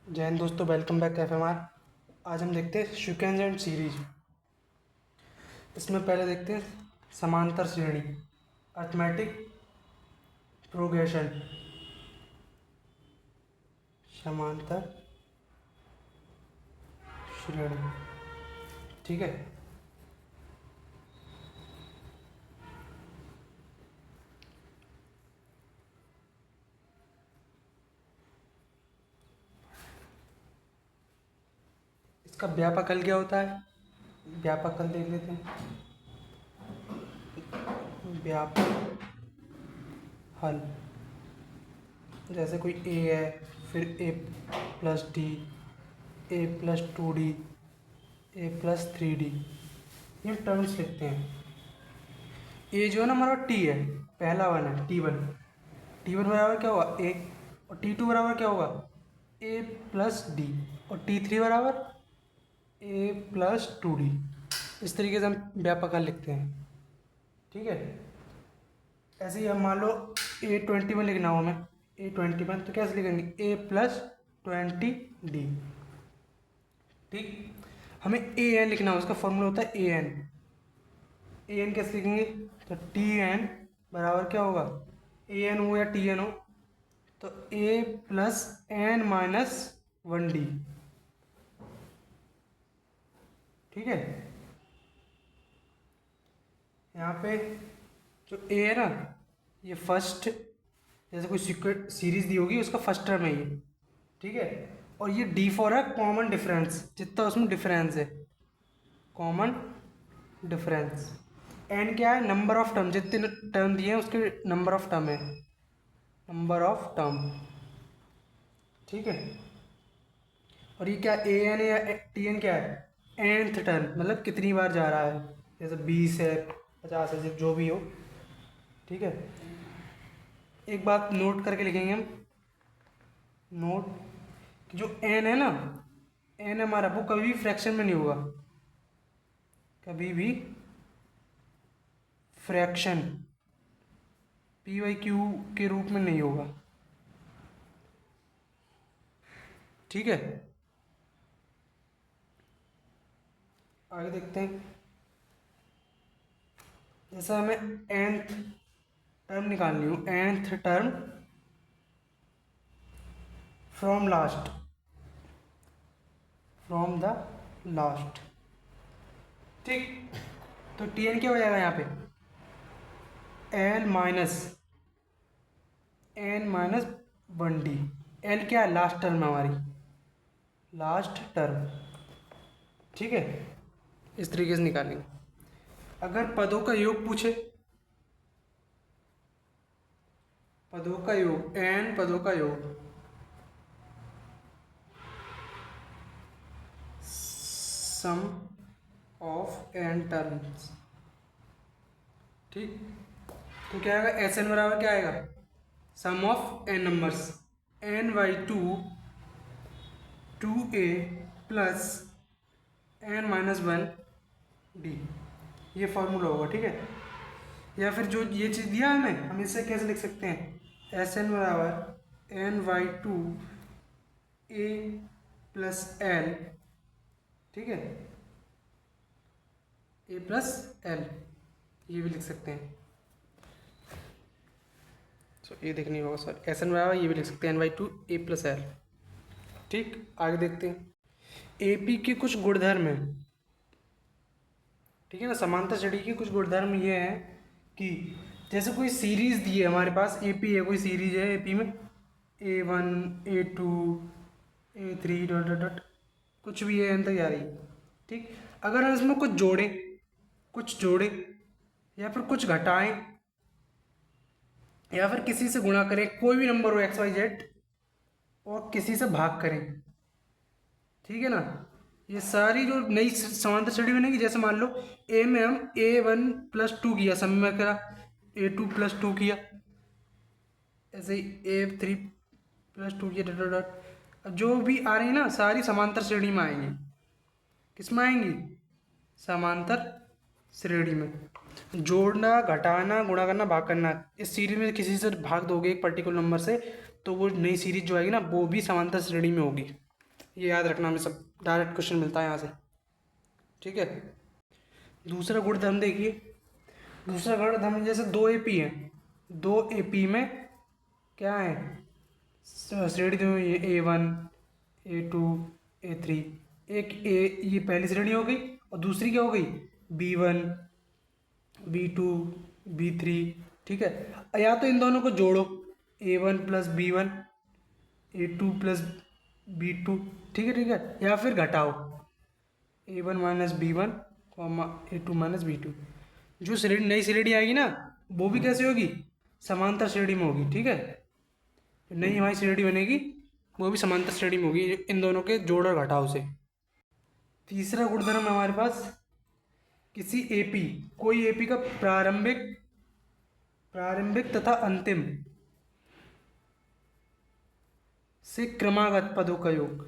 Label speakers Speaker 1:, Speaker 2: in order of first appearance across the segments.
Speaker 1: जय हिंद दोस्तों, welcome back FMR. आज हम देखते हैं सीक्वेंस एंड सीरीज। इसमें पहले देखते हैं समांतर श्रेणी, अर्थमेटिक प्रोग्रेशन। समांतर श्रेणी, ठीक है। इसका व्यापक हल क्या होता है? व्यापक हल देख लेते हैं। व्यापक हल जैसे कोई ए है, फिर ए प्लस डी, ए प्लस 2D, ए प्लस 3D, ये टर्म्स लिखते हैं। ए जो है ना हमारा टी है, पहला वन है T1। T1 बराबर क्या होगा? ए। और T2 बराबर क्या होगा? ए प्लस डी। और T3 बराबर ए प्लस 2D। इस तरीके से हम व्यापक हल लिखते हैं, ठीक है। ऐसे ही हम मान लो A21 लिखना हो हमें, A21, तो कैसे लिखेंगे? ए प्लस 20D, ठीक। हमें AN लिखना हो, उसका फॉर्मूला होता है AN। AN कैसे लिखेंगे? तो TN बराबर क्या होगा? AN हो या TN हो, तो A plus N minus 1D, ठीक है। यहाँ पे जो A है ना, ये फर्स्ट, जैसे कोई सीक्वेंट सीरीज दी होगी उसका फर्स्ट टर्म है ये, ठीक है। और ये D4 है, कॉमन डिफरेंस, जितना उसमें डिफरेंस है, कॉमन डिफरेंस। N क्या है? नंबर ऑफ टर्म, जितने टर्म दिए हैं उसके नंबर ऑफ टर्म है, नंबर ऑफ टर्म, ठीक है। और ये क्या? AN या TN क्या है? nth टर्म, मतलब कितनी बार जा रहा है, जैसे 20 है, 50 है, जो भी हो, ठीक है। एक बात नोट करके लिखेंगे हम, नोट, कि जो n है ना, n हमारा वो कभी भी फ्रैक्शन में नहीं होगा, कभी भी फ्रैक्शन PQ के रूप में नहीं होगा, ठीक है। आगे देखते हैं। जैसे हमें nth टर्म निकालनी हो, nth term from last, from the last, ठीक। तो TN क्या हो जाएगा यहाँ पे? N-1D। L क्या है? लास्ट टर्म है हमारी, लास्ट टर्म, ठीक है। इस तरीके से निकालेंगे। अगर पदों का योग पूछे, पदों का योग, n पदों का योग, सम ऑफ n टर्म्स, ठीक। तो क्या आएगा? SN बराबर क्या आएगा? Sum of n numbers, N/2 2A plus N-1D, ये फॉर्मूला होगा, ठीक है। या फिर जो ये चीज़ दिया हमें, हम इससे कैसे लिख सकते हैं? SN बराबर N/2A प्लस L, ठीक है, A प्लस L, ये भी लिख सकते हैं। ये देखनी होगा सर, SN बराबर ये भी लिख सकते हैं N/2A प्लस L, ठीक। आगे देखते हैं। AP के कुछ गुणधर्म हैं, ठीक है ना। समांतर श्रेणी के कुछ गुणधर्म ये हैं कि जैसे कोई सीरीज दी है हमारे पास, AP है, कोई सीरीज है AP में, A1 A2 A3 dot dot dot, कुछ भी है, एन तक जा रही है, ठीक। अगर हम इसमें कुछ जोड़ें या फिर कुछ घटाएं या फिर किसी से गुणा करें, कोई भी नंबर हो XYZ, और किसी से भाग करें, ठीक है ना। ये सारी जो नई समांतर श्रेणी बनेगी, जैसे मान लो A में हम A1+2 किया, सम में करा A2+2 किया, ऐसे ही A3+2 किया, डॉट डॉट डॉट। अब जो भी आ रही है ना, सारी समांतर श्रेणी में आएंगी। किस में आएंगी? समांतर श्रेणी में। जोड़ना, घटाना, गुणा करना, भाग करना, इस सीरीज में किसी से भाग दोगे एक पर्टिकुलर नंबर से, तो वो नई सीरीज जो आएगी ना, वो भी समांतर श्रेणी में होगी, ये याद रखना, हमें सब डायरेक्ट क्वेश्चन मिलता है यहाँ से। ठीक है, दूसरा गुणधर्म देखिए। दूसरा गुणधर्म जैसे दो एपी है, दो एपी में क्या है, श्रेणी दो, A1 A2 A3। एक ए, ये पहली श्रेणी हो गई और दूसरी क्या हो गई, B1 B2 B3। ठीक है, या तो इन दोनों को जोड़ो, A1 plus B1 A2 plus B2। ठीक है, या फिर घटाओ, A1 minus B1 comma A2 minus B2। जो श्रेणी नई श्रेणी आएगी ना, वो भी कैसे होगी, समांतर श्रेणी में होगी। ठीक है, नई हमारी श्रेणी बनेगी, वो भी समांतर श्रेणी में होगी, इन दोनों के जोड़ और घटाव से। तीसरा गुणधर्म है हमारे पास, किसी एपी, कोई एपी का प्रारंभिक प्रारंभिक तथा अंतिम से क्रमागत पदों का योग।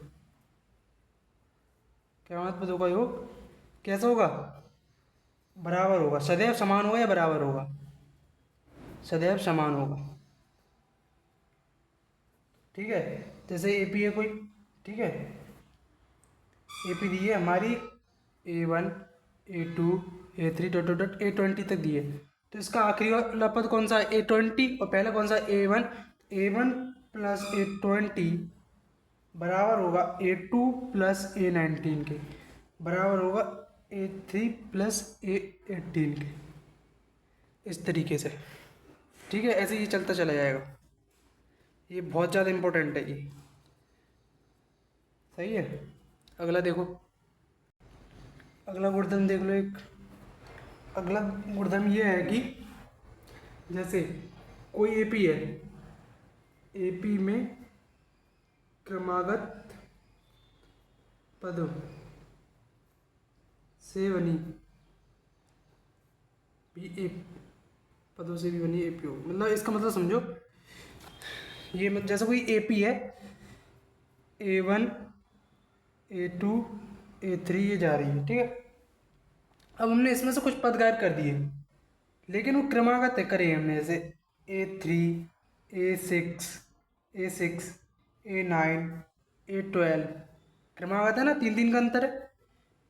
Speaker 1: क्रमागत पदों का योग कैसा होगा, बराबर होगा, सदैव समान होगा या बराबर होगा, सदैव समान होगा। ठीक है, जैसे एपी है कोई, ठीक है, एपी दी है हमारी A1 A2 A3 dot dot A20 तक दी है, तो इसका आखिरी वाला पद कौन सा है, A20, और पहला कौन सा A1। A1 प्लस A20 बराबर होगा A2 प्लस A19 के, बराबर होगा A3 प्लस A18 के, इस तरीके से। ठीक है, ऐसे ही चलता चला जाएगा, ये बहुत ज़्यादा इम्पोर्टेंट है ये। सही है, अगला देखो, अगला गुणधर्म देख लो। एक अगला गुणधर्म ये है कि जैसे कोई एपी है, एपी में क्रमागत पदों से बनी भी पदों से भी बनी एपी हो, मतलब इसका मतलब समझो, ये जैसे कोई एपी है, A1 A2 A3 ये जा रही है। ठीक है, अब हमने इसमें से कुछ पद गायब कर दिए, लेकिन वो क्रमागत करे हमने, जैसे A3 A6 A6 A9 A12, क्रमागत है ना, तीन तीन का अंतर है।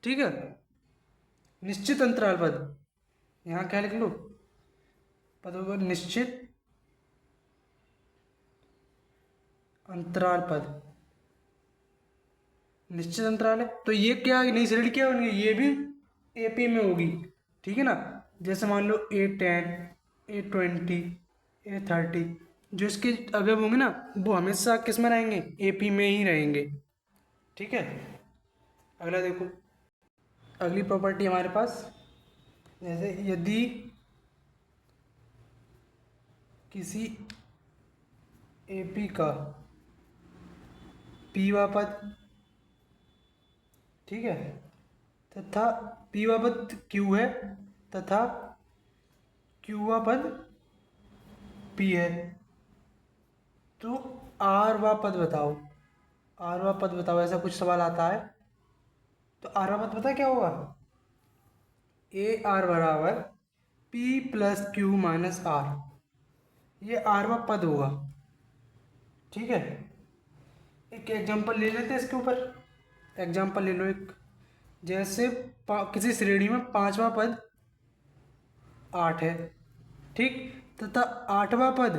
Speaker 1: ठीक है, निश्चित अंतराल पद, यहाँ क्या लिख लो, पदों पर निश्चित अंतराल पद, निश्चित अंतराल है, तो ये क्या नई श्रेणी क्या बन गई, ये भी एपी में होगी। ठीक है ना, जैसे मान लो A10 A20 A30, जो इसके अवयव होंगे ना, वो हमेशा किस में रहेंगे, एपी में ही रहेंगे। ठीक है, अगला देखो, अगली प्रॉपर्टी हमारे पास, जैसे यदि किसी एपी का पीवा पद, ठीक है, तथा पीवा पद क्यू है, तथा क्यूवा पद पी है, तो आरवा पद बताओ, आरवा पद बताओ, ऐसा कुछ सवाल आता है, तो आरवा पद पता है क्या होगा, ए आर बराबर P plus Q minus R, ये आरवा पद होगा। ठीक है, एक एग्जांपल ले लेते हैं इसके ऊपर, एग्जांपल ले लो एक, जैसे किसी श्रेणी में पांचवा पद 8 है, ठीक, तथा आठवां पद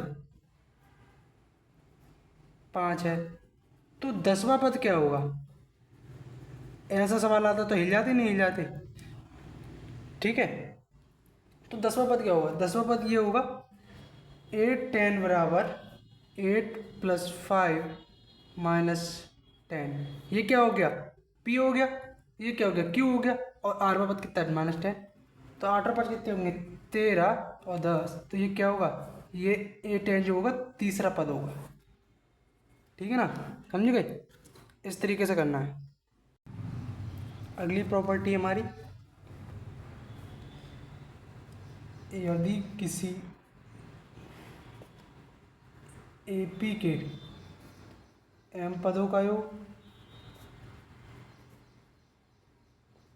Speaker 1: 5 है, तो 10वां पद क्या होगा, ऐसा सवाल आता तो हिल जाते नहीं हिल जाते। ठीक है, तो 10वां पद क्या होगा, 10वां पद ये होगा 8 10 बराबर 8 प्लस 5 माइनस 10, ये क्या हो गया, पी हो गया, ये क्या हो गया, क्यू हो गया, और आठवां पद कितना है, -10, तो आठवां पद कितने होंगे, 13 और 10, तो ये क्या होगा, ये 8 जो होगा तीसरा पद होगा। ठीक है ना, समझ गए, इस तरीके से करना है। अगली प्रॉपर्टी हमारी, यदि किसी एपी के एम पदों का योग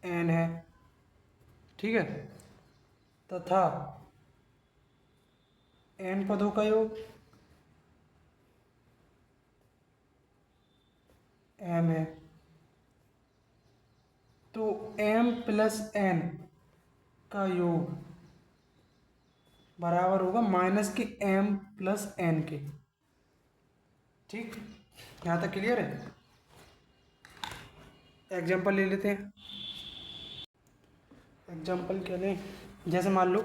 Speaker 1: एन है, ठीक है, तथा एन पदों का योग एम है, तो m प्लस n का योग बराबर होगा माइनस के m प्लस n के। ठीक, यहाँ तक क्लियर है। एग्जाम्पल ले लेते हैं। एग्जाम्पल क्या लें, जैसे मान लो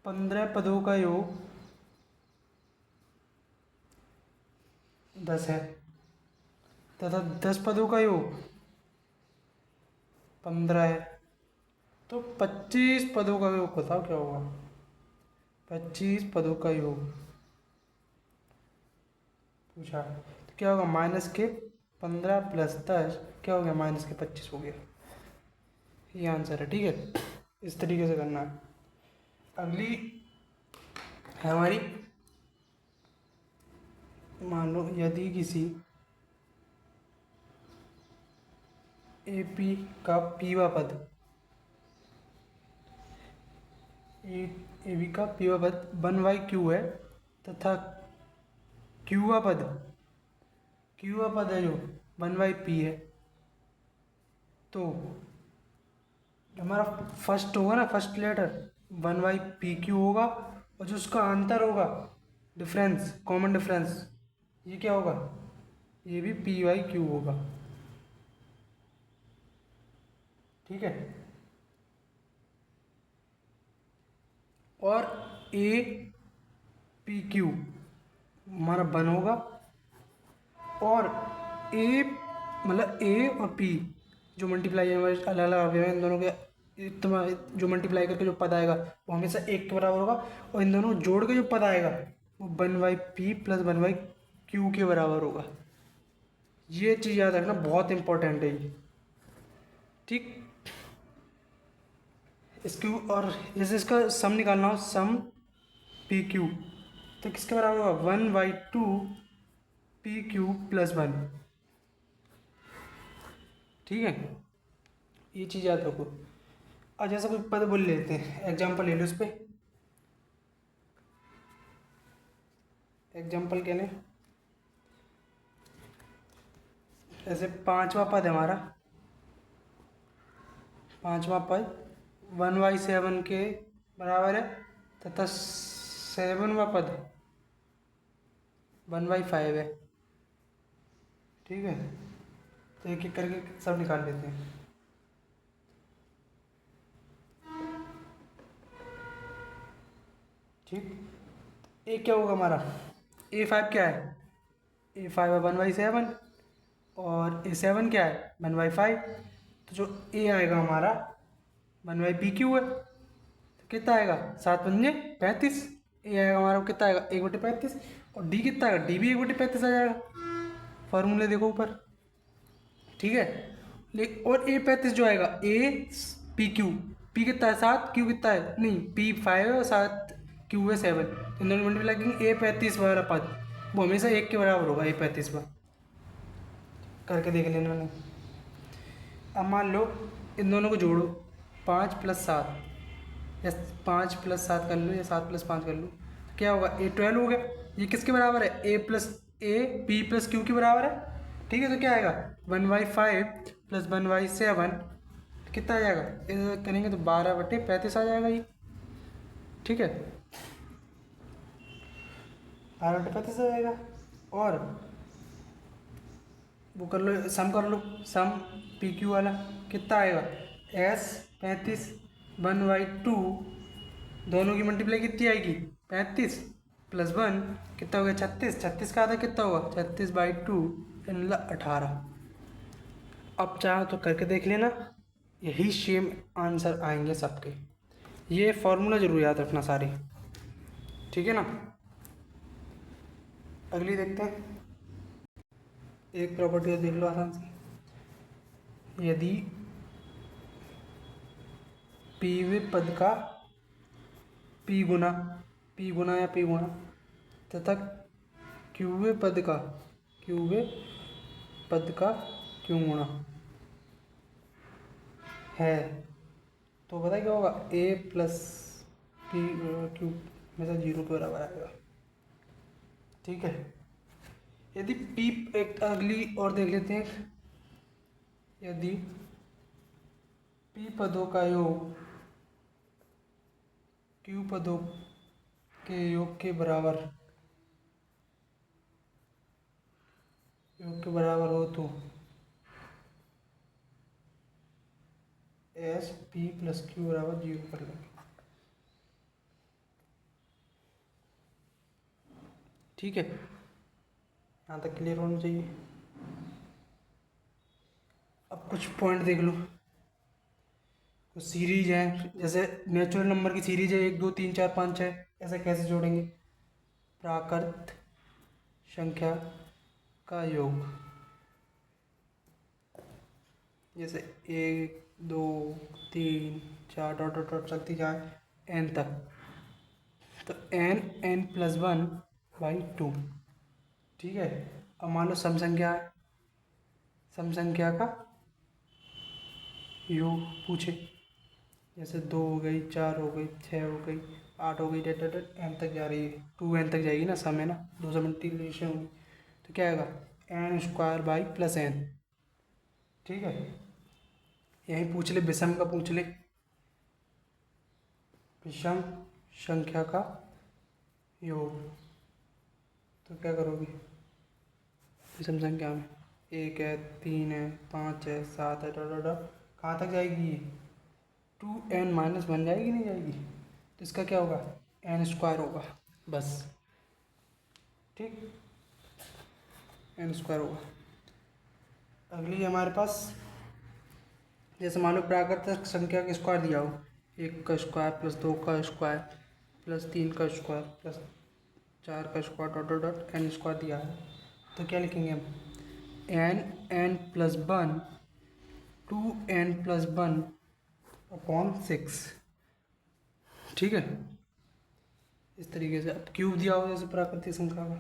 Speaker 1: 15 पदों का योग 10 है तथा 10 पदों का योग 15 है, तो 25 पदों का योग बताओ क्या होगा। 25 पदों का योग पूछा, तो क्या होगा, माइनस के 15 प्लस 10 क्या हो गया, माइनस के 25 हो गया। ये आंसर है। ठीक है, इस तरीके से करना है। अगली है हमारी, मान लो यदि किसी ए पी का पीवा पद, ए बी का पीवा पद 1/q है तथा क्यूवा पद है जो 1/p है, तो हमारा फर्स्ट होगा ना, फर्स्ट लेटर 1/pq होगा, और जो उसका अंतर होगा, डिफरेंस, कॉमन डिफरेंस, ये क्या होगा, ये भी p/q होगा। ठीक है, और ए पी क्यू हमारा 1 होगा, और ए मतलब ए और पी जो मल्टीप्लाई है, अलग अलग अवयव हैं इन दोनों के, तुम्हारे जो मल्टीप्लाई करके जो पद आएगा वो हमेशा 1 के बराबर होगा, और इन दोनों जोड़ के जो पद आएगा वो 1/p प्लस 1/q के बराबर होगा। ये चीज़ याद रखना, बहुत इंपॉर्टेंट है ये। ठीक, इसकी, और जैसे इसका सम निकालना हो, सम पी क्यू, तो किसके बराबर होगा, 1/2 पी क्यू प्लस 1। ठीक है, ये चीज़ याद रखो। और जैसा कोई पद बोल लेते हैं, एग्जाम्पल ले लो इस पर। एग्जाम्पल क्या लें, जैसे 5वां पद है हमारा, 5वां पद 1/7 के बराबर है तथा 7वां पद 1/5 है। ठीक है, तो एक एक करके सब निकाल लेते हैं। ठीक, ए क्या होगा हमारा, A5 क्या है, A5 है 1/7, और A7 क्या है 1/5, तो जो ए आएगा हमारा 1/pq है, तो कितना आएगा, 7×5 35। ए आएगा हमारा कितना आएगा, 1/35, और डी कितना आएगा, डी भी 1/35 आ जाएगा। फॉर्मूले देखो ऊपर। ठीक है, और A35 जो आएगा, ए पी क्यू, पी कितना है 7, क्यू कितना है, नहीं P5 है और 7, क्यू है 7, इन दोनों मल्टीप्लाई करेंगे, A35 वाला पद वो हमेशा 1 के बराबर होगा। A35 पर करके देख लेना नहीं। अब मान लो इन दोनों को जोड़ो, 5 + 7, या 5 + 7 कर लो, या 7 + 5 कर लो, क्या होगा, A12 हो गया। ये किसके बराबर है, P + Q के बराबर है। ठीक है, तो क्या आएगा, 1/5 + 1/7 कितना आ जाएगा, करेंगे तो 12/35 आ जाएगा ये। ठीक है, 12/35 आ जाएगा। और वो कर लो, सम कर लो, सम PQ वाला कितना आएगा, S35 1/2, दोनों की मल्टीप्लाई कितनी आएगी, 35 + 1 कितना हो गया, 36, 36 का आधा कितना होगा, 36/2 मतलब 18। अब चाहो तो करके देख लेना, यही सेम आंसर आएंगे सबके। ये फॉर्मूला जरूर याद रखना सारे। ठीक है ना, अगली देखते हैं। एक प्रॉपर्टी देख लो आसान से, यदि पीवे पद का पी गुना या पी गुना तथा क्यूवे पद का क्यू गुना है, तो पता क्या होगा, A + P क्यू में से 0 के बराबर आएगा। ठीक है, यदि P, एक अगली और देख लेते हैं, यदि p पदों का योग q पदों के योग के बराबर हो तो एस पी प्लस क्यू बराबर 0 कर लेंगे। ठीक है, यहाँ तक क्लियर होना चाहिए। अब कुछ पॉइंट देख लो। कुछ सीरीज है, जैसे नेचुरल नंबर की सीरीज है 1 2 3 4 5 6, ऐसे कैसे जोड़ेंगे? प्राकृत संख्या का योग, जैसे 1 2 3 4 डॉट डॉट डॉट चलती जाए n तक, तो n+1/2। ठीक है, अब मान लो सम संख्या है, सम संख्या का योग पूछे, जैसे 2 हो गई, 4 हो गई, 6 हो गई, 8 हो गई, डेट डेट डेट n तक जा रही है, 2n तक जाएगी ना, सम है ना, 2 से मल्टीप्लिकेशन होगी, तो क्या आएगा n² + n। ठीक है, यहीं पूछ ले, विषम का पूछ ले, विषम संख्या का योग, तो क्या करोगे? विषम संख्या में 1 है, 3 है, 5 है, 7 है, डॉट डॉट डॉट, कहाँ तक जाएगी ये? 2n-1 जाएगी, नहीं जाएगी? तो इसका क्या होगा? n² होगा बस। ठीक, n² होगा। अगली हमारे पास, जैसे मान लो प्राकृतिक संख्या का स्क्वायर दिया हो, 1 का स्क्वायर प्लस 2 का स्क्वायर प्लस 3 का स्क्वायर प्लस 4 का square dot dot dot n² दिया है, तो क्या लिखेंगे हम? n+1 2n+1/6। ठीक है, इस तरीके से। अब क्यूब दिया हो जैसे प्राकृतिक संख्या का,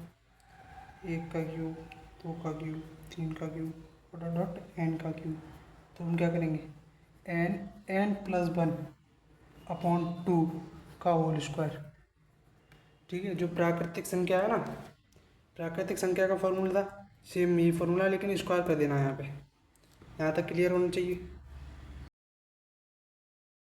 Speaker 1: 1 का क्यूब, 2 का क्यूब, 3 का क्यूब डॉट डॉट n का क्यूब, तो हम क्या करेंगे? n+1/2 का होल स्क्वायर। ठीक है, जो प्राकृतिक संख्या है ना, प्राकृतिक संख्या का फॉर्मूला था सेम यही फॉर्मूला, लेकिन स्क्वायर कर देना है यहाँ पे। यहाँ तक क्लियर होना चाहिए।